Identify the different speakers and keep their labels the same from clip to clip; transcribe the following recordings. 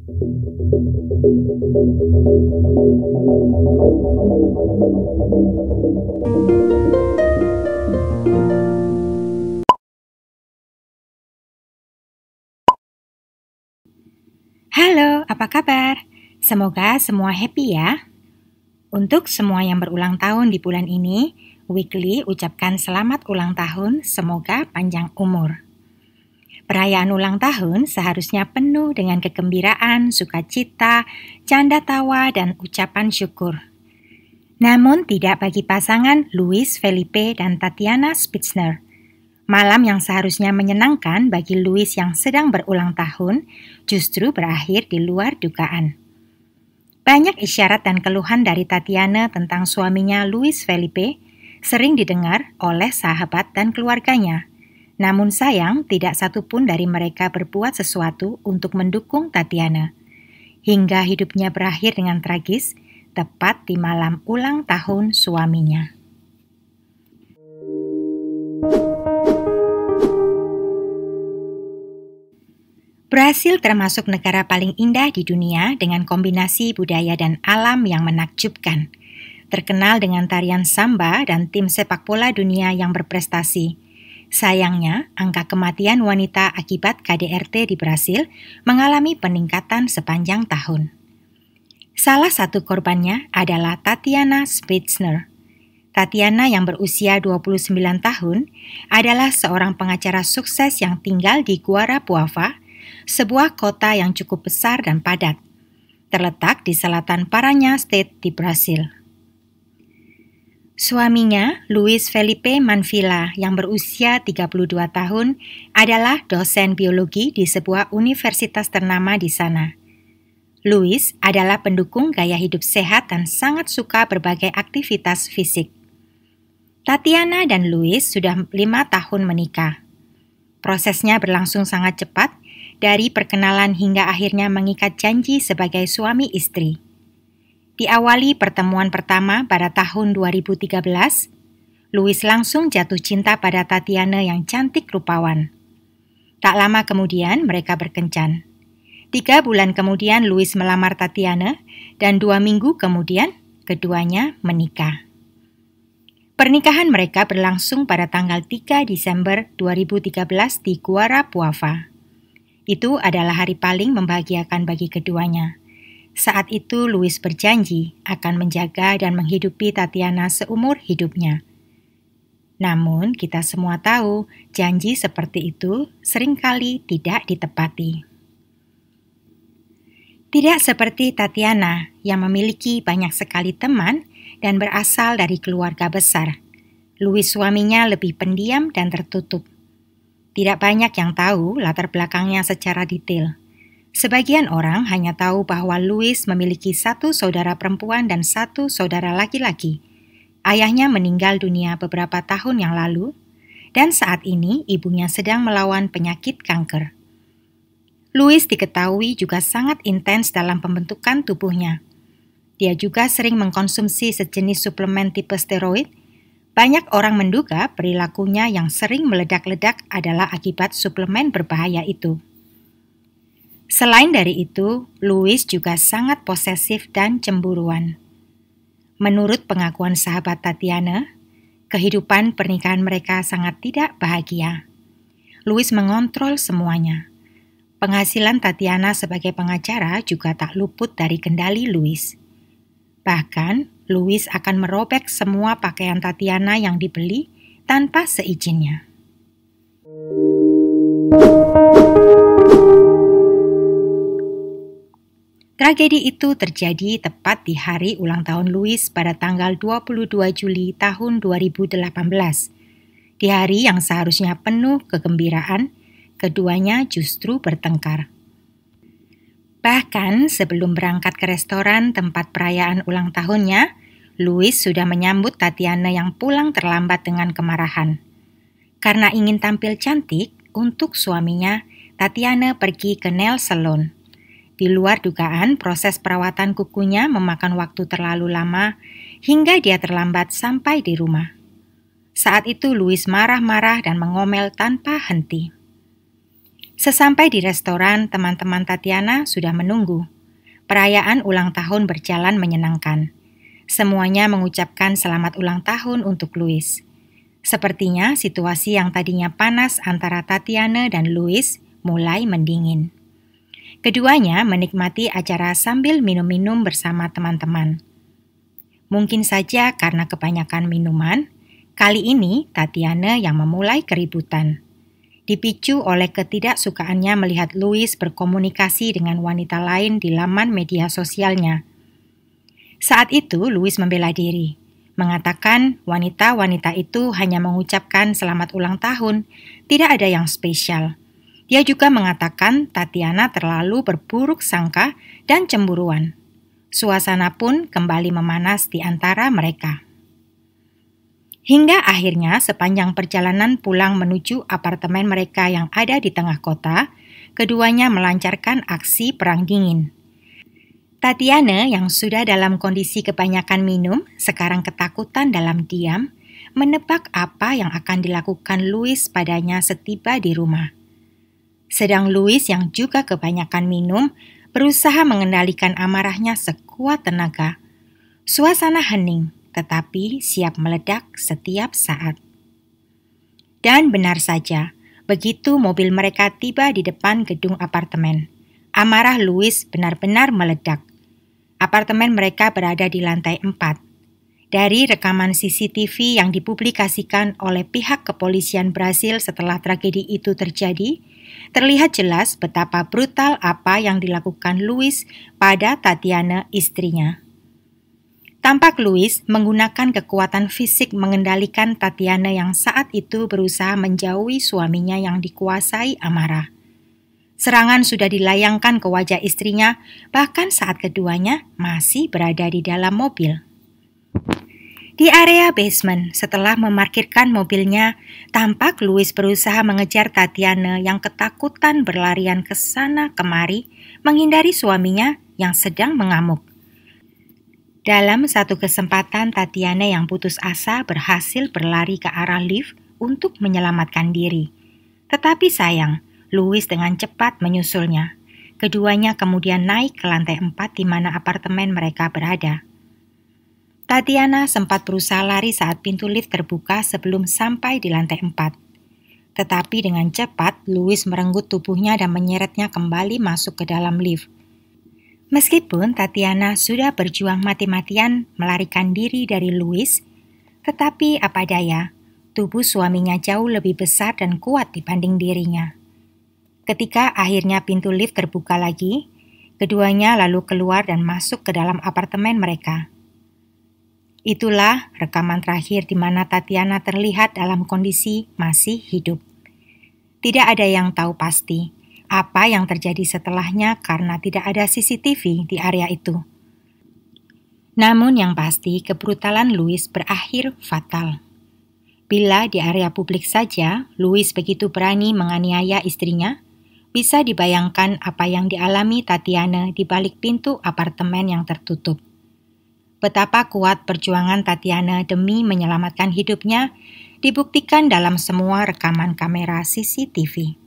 Speaker 1: Halo, apa kabar? Semoga semua happy ya. Untuk semua yang berulang tahun di bulan ini, Weekly ucapkan selamat ulang tahun, semoga panjang umur. Perayaan ulang tahun seharusnya penuh dengan kegembiraan, sukacita, canda tawa, dan ucapan syukur. Namun tidak bagi pasangan Luis Felipe dan Tatiana Spitzner. Malam yang seharusnya menyenangkan bagi Luis yang sedang berulang tahun justru berakhir di luar dugaan. Banyak isyarat dan keluhan dari Tatiana tentang suaminya Luis Felipe sering didengar oleh sahabat dan keluarganya. Namun sayang, tidak satu pun dari mereka berbuat sesuatu untuk mendukung Tatiana. Hingga hidupnya berakhir dengan tragis, tepat di malam ulang tahun suaminya. Brasil termasuk negara paling indah di dunia dengan kombinasi budaya dan alam yang menakjubkan. Terkenal dengan tarian samba dan tim sepak bola dunia yang berprestasi. Sayangnya, angka kematian wanita akibat KDRT di Brasil mengalami peningkatan sepanjang tahun. Salah satu korbannya adalah Tatiana Spitzner. Tatiana yang berusia 29 tahun adalah seorang pengacara sukses yang tinggal di Guarapuava, sebuah kota yang cukup besar dan padat, terletak di selatan Paraná State di Brasil. Suaminya, Luis Felipe Manvilla, yang berusia 32 tahun, adalah dosen biologi di sebuah universitas ternama di sana. Luis adalah pendukung gaya hidup sehat dan sangat suka berbagai aktivitas fisik. Tatiana dan Luis sudah 5 tahun menikah. Prosesnya berlangsung sangat cepat, dari perkenalan hingga akhirnya mengikat janji sebagai suami istri. Diawali pertemuan pertama pada tahun 2013, Luis langsung jatuh cinta pada Tatiana yang cantik rupawan. Tak lama kemudian mereka berkencan. 3 bulan kemudian Luis melamar Tatiana dan 2 minggu kemudian keduanya menikah. Pernikahan mereka berlangsung pada tanggal 3 Desember 2013 di Guarapuava. Itu adalah hari paling membahagiakan bagi keduanya. Saat itu Luis berjanji akan menjaga dan menghidupi Tatiana seumur hidupnya. Namun kita semua tahu janji seperti itu seringkali tidak ditepati. Tidak seperti Tatiana yang memiliki banyak sekali teman dan berasal dari keluarga besar. Luis suaminya lebih pendiam dan tertutup. Tidak banyak yang tahu latar belakangnya secara detail. Sebagian orang hanya tahu bahwa Luis memiliki 1 saudara perempuan dan 1 saudara laki-laki. Ayahnya meninggal dunia beberapa tahun yang lalu, dan saat ini ibunya sedang melawan penyakit kanker. Luis diketahui juga sangat intens dalam pembentukan tubuhnya. Dia juga sering mengkonsumsi sejenis suplemen tipe steroid. Banyak orang menduga perilakunya yang sering meledak-ledak adalah akibat suplemen berbahaya itu. Selain dari itu, Luis juga sangat posesif dan cemburuan. Menurut pengakuan sahabat Tatiana, kehidupan pernikahan mereka sangat tidak bahagia. Luis mengontrol semuanya. Penghasilan Tatiana sebagai pengacara juga tak luput dari kendali Luis. Bahkan, Luis akan merobek semua pakaian Tatiana yang dibeli tanpa seizinnya. Tragedi itu terjadi tepat di hari ulang tahun Luis pada tanggal 22 Juli tahun 2018. Di hari yang seharusnya penuh kegembiraan, keduanya justru bertengkar. Bahkan sebelum berangkat ke restoran tempat perayaan ulang tahunnya, Luis sudah menyambut Tatiana yang pulang terlambat dengan kemarahan. Karena ingin tampil cantik, untuk suaminya, Tatiana pergi ke nail salon. Di luar dugaan, proses perawatan kukunya memakan waktu terlalu lama hingga dia terlambat sampai di rumah. Saat itu Luis marah-marah dan mengomel tanpa henti. Sesampai di restoran, teman-teman Tatiana sudah menunggu. Perayaan ulang tahun berjalan menyenangkan. Semuanya mengucapkan selamat ulang tahun untuk Louis. Sepertinya situasi yang tadinya panas antara Tatiana dan Louis mulai mendingin. Keduanya menikmati acara sambil minum-minum bersama teman-teman. Mungkin saja karena kebanyakan minuman, kali ini Tatiana yang memulai keributan. Dipicu oleh ketidaksukaannya melihat Louis berkomunikasi dengan wanita lain di laman media sosialnya. Saat itu Louis membela diri, mengatakan wanita-wanita itu hanya mengucapkan selamat ulang tahun, tidak ada yang spesial. Dia juga mengatakan Tatiana terlalu berburuk sangka dan cemburuan. Suasana pun kembali memanas di antara mereka. Hingga akhirnya sepanjang perjalanan pulang menuju apartemen mereka yang ada di tengah kota, keduanya melancarkan aksi perang dingin. Tatiana yang sudah dalam kondisi kebanyakan minum, sekarang ketakutan dalam diam, menebak apa yang akan dilakukan Louis padanya setiba di rumah. Sedang Louis yang juga kebanyakan minum, berusaha mengendalikan amarahnya sekuat tenaga. Suasana hening, tetapi siap meledak setiap saat. Dan benar saja, begitu mobil mereka tiba di depan gedung apartemen, amarah Louis benar-benar meledak. Apartemen mereka berada di lantai 4. Dari rekaman CCTV yang dipublikasikan oleh pihak kepolisian Brasil setelah tragedi itu terjadi, terlihat jelas betapa brutal apa yang dilakukan Louis pada Tatiana, istrinya. Tampak Louis menggunakan kekuatan fisik mengendalikan Tatiana yang saat itu berusaha menjauhi suaminya yang dikuasai amarah. Serangan sudah dilayangkan ke wajah istrinya, bahkan saat keduanya masih berada di dalam mobil. Di area basement, setelah memarkirkan mobilnya, tampak Louis berusaha mengejar Tatiana yang ketakutan berlarian ke sana kemari, menghindari suaminya yang sedang mengamuk. Dalam satu kesempatan, Tatiana yang putus asa berhasil berlari ke arah lift untuk menyelamatkan diri. Tetapi sayang, Louis dengan cepat menyusulnya. Keduanya kemudian naik ke lantai 4 di mana apartemen mereka berada. Tatiana sempat berusaha lari saat pintu lift terbuka sebelum sampai di lantai 4. Tetapi dengan cepat, Louis merenggut tubuhnya dan menyeretnya kembali masuk ke dalam lift. Meskipun Tatiana sudah berjuang mati-matian melarikan diri dari Louis, tetapi apa daya, tubuh suaminya jauh lebih besar dan kuat dibanding dirinya. Ketika akhirnya pintu lift terbuka lagi, keduanya lalu keluar dan masuk ke dalam apartemen mereka. Itulah rekaman terakhir di mana Tatiana terlihat dalam kondisi masih hidup. Tidak ada yang tahu pasti apa yang terjadi setelahnya karena tidak ada CCTV di area itu. Namun yang pasti kebrutalan Louis berakhir fatal. Bila di area publik saja Louis begitu berani menganiaya istrinya, bisa dibayangkan apa yang dialami Tatiana di balik pintu apartemen yang tertutup. Betapa kuat perjuangan Tatiana demi menyelamatkan hidupnya dibuktikan dalam semua rekaman kamera CCTV.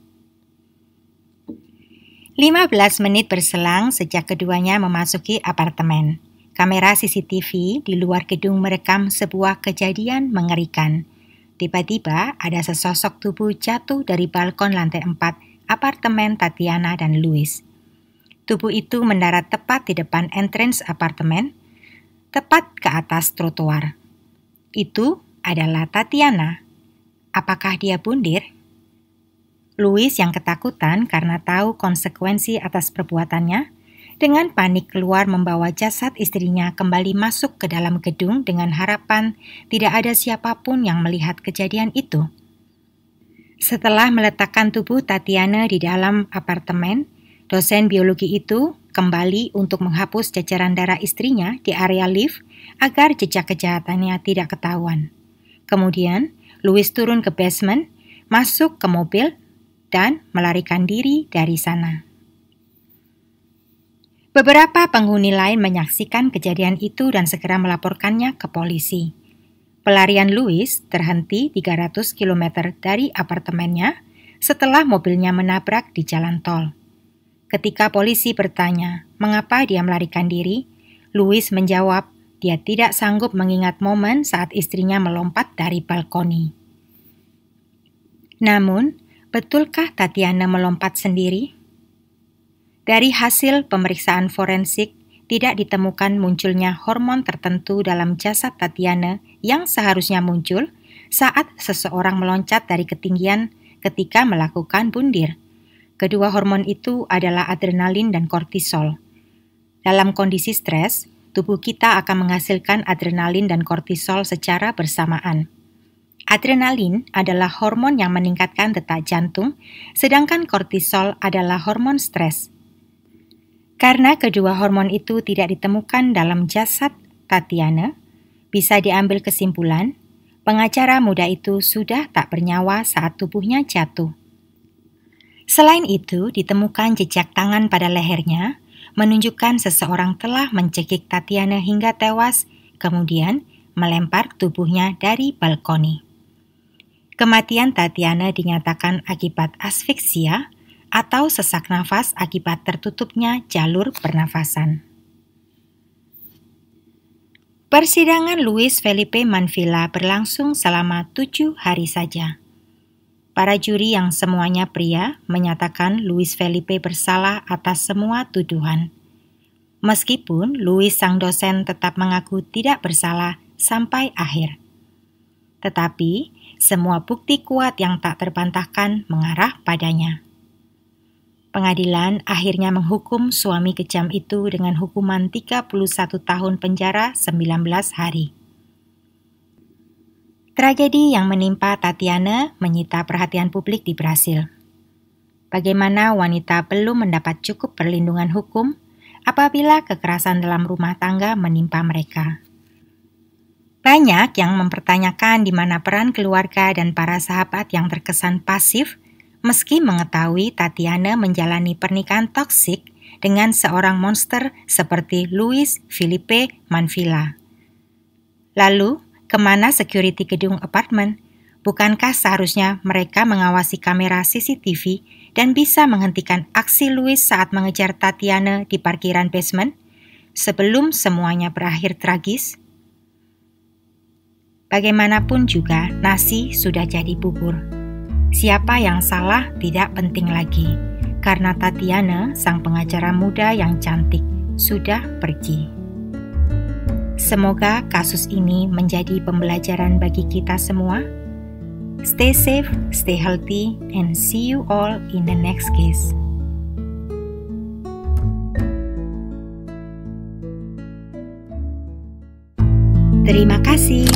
Speaker 1: 15 menit berselang sejak keduanya memasuki apartemen. Kamera CCTV di luar gedung merekam sebuah kejadian mengerikan. Tiba-tiba ada sesosok tubuh jatuh dari balkon lantai 4 apartemen Tatiana dan Louis. Tubuh itu mendarat tepat di depan entrance apartemen, tepat ke atas trotoar. Itu adalah Tatiana. Apakah dia bundir? Louis yang ketakutan karena tahu konsekuensi atas perbuatannya, dengan panik keluar membawa jasad istrinya kembali masuk ke dalam gedung dengan harapan tidak ada siapapun yang melihat kejadian itu. Setelah meletakkan tubuh Tatiana di dalam apartemen, dosen biologi itu kembali untuk menghapus ceceran darah istrinya di area lift agar jejak kejahatannya tidak ketahuan. Kemudian, Louis turun ke basement, masuk ke mobil, dan melarikan diri dari sana. Beberapa penghuni lain menyaksikan kejadian itu dan segera melaporkannya ke polisi. Pelarian Louis terhenti 300 km dari apartemennya setelah mobilnya menabrak di jalan tol. Ketika polisi bertanya mengapa dia melarikan diri, Louis menjawab dia tidak sanggup mengingat momen saat istrinya melompat dari balkoni. Namun, betulkah Tatiana melompat sendiri? Dari hasil pemeriksaan forensik, tidak ditemukan munculnya hormon tertentu dalam jasad Tatiana yang seharusnya muncul saat seseorang meloncat dari ketinggian ketika melakukan bundir. Kedua hormon itu adalah adrenalin dan kortisol. Dalam kondisi stres, tubuh kita akan menghasilkan adrenalin dan kortisol secara bersamaan. Adrenalin adalah hormon yang meningkatkan detak jantung, sedangkan kortisol adalah hormon stres. Karena kedua hormon itu tidak ditemukan dalam jasad Tatiana, bisa diambil kesimpulan, pengacara muda itu sudah tak bernyawa saat tubuhnya jatuh. Selain itu, ditemukan jejak tangan pada lehernya, menunjukkan seseorang telah mencekik Tatiana hingga tewas, kemudian melempar tubuhnya dari balkoni. Kematian Tatiana dinyatakan akibat asfiksia, atau sesak nafas akibat tertutupnya jalur pernafasan. Persidangan Luis Felipe Manvilla berlangsung selama 7 hari saja. Para juri yang semuanya pria menyatakan Luis Felipe bersalah atas semua tuduhan. Meskipun Luis sang dosen tetap mengaku tidak bersalah sampai akhir. Tetapi, semua bukti kuat yang tak terbantahkan mengarah padanya. Pengadilan akhirnya menghukum suami kejam itu dengan hukuman 31 tahun penjara 19 hari. Tragedi yang menimpa Tatiana menyita perhatian publik di Brasil. Bagaimana wanita belum mendapat cukup perlindungan hukum apabila kekerasan dalam rumah tangga menimpa mereka. Banyak yang mempertanyakan di mana peran keluarga dan para sahabat yang terkesan pasif meski mengetahui Tatiana menjalani pernikahan toksik dengan seorang monster seperti Luis Felipe Manvilla. Lalu, kemana security gedung apartemen? Bukankah seharusnya mereka mengawasi kamera CCTV dan bisa menghentikan aksi Luis saat mengejar Tatiana di parkiran basement sebelum semuanya berakhir tragis? Bagaimanapun juga, nasi sudah jadi bubur. Siapa yang salah tidak penting lagi, karena Tatiana, sang pengacara muda yang cantik, sudah pergi. Semoga kasus ini menjadi pembelajaran bagi kita semua. Stay safe, stay healthy, and see you all in the next case. Terima kasih.